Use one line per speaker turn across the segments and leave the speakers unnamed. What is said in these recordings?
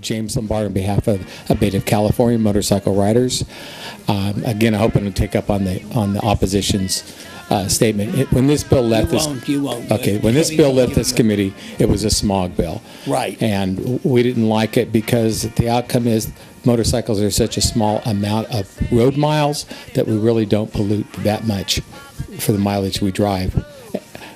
James Lombardo on behalf of ABATE of California Motorcycle Riders. Again, I'm hoping to take up on the opposition's statement. When this bill left
You won't.
Okay, when this bill left this committee, it was a smog bill.
Right.
And we didn't like it because the outcome is motorcycles are such a small amount of road miles that we really don't pollute that much for the mileage we drive.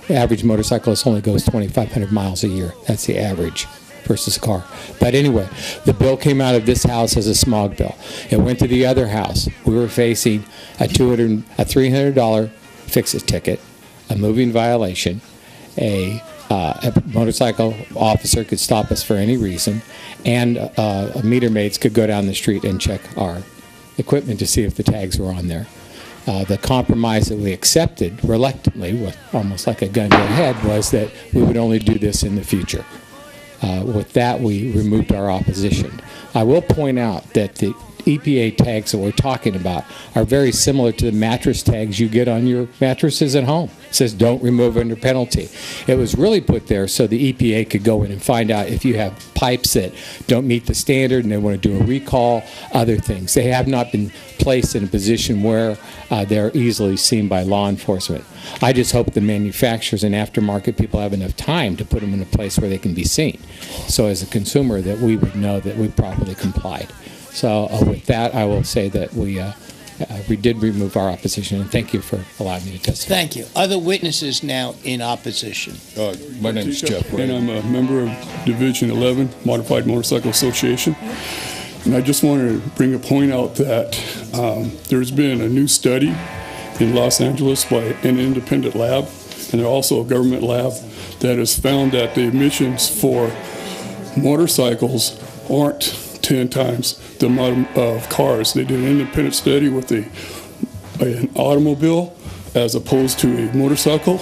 The average motorcyclist only goes 2,500 miles a year. That's the average versus a car. But anyway, the bill came out of this house as a smog bill. It went to the other house. We were facing a $300 fix-it ticket, a moving violation, a motorcycle officer could stop us for any reason, and meter maids could go down the street and check our equipment to see if the tags were on there. The compromise that we accepted reluctantly, with almost like a gun to the head, was that we would only do this in the future. With that, we removed our opposition. I will point out that the EPA tags that we're talking about are very similar to the mattress tags you get on your mattresses at home. It says don't remove under penalty. It was really put there so the EPA could go in and find out if you have pipes that don't meet the standard and they want to do a recall, other things. They have not been placed in a position where they're easily seen by law enforcement. I just hope the manufacturers and aftermarket people have enough time to put them in a place where they can be seen. So as a consumer, that we would know that we properly complied. So with that, I will say that we did remove our opposition, and thank you for allowing me to testify.
Thank you. Other witnesses now in opposition.
My name is Jeff Ray.
And I'm a member of Division 11, Modified Motorcycle Association. And I just wanted to bring a point out that there's been a new study in Los Angeles by an independent lab, and they're also a government lab, that has found that the emissions for motorcycles aren't 10 times the amount of cars. They did an independent study with an automobile as opposed to a motorcycle.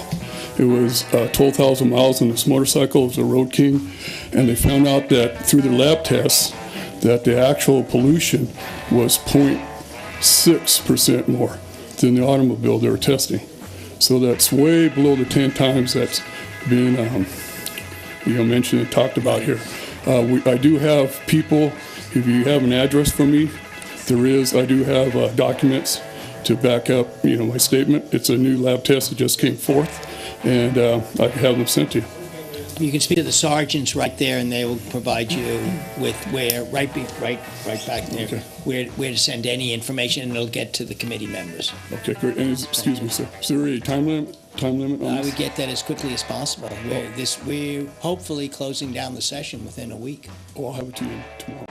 It was 12,000 miles on this motorcycle. It was a Road King, and they found out that through their lab tests that the actual pollution was 0.6% more than the automobile they were testing. So that's way below the 10 times that's being mentioned and talked about here. I do have people. If you have an address for me, I do have documents to back up, my statement. It's a new lab test that just came forth, and I can have them sent to you.
You can speak to the sergeants right there, and they will provide you with where, right back there,
Okay.
where to send any information, and it'll get to the committee members.
Okay, great. And excuse me, sir. Is there a time limit on
I
this?
would get that as quickly as possible. We're hopefully closing down the session within a week.
Oh, I'll have it to you tomorrow.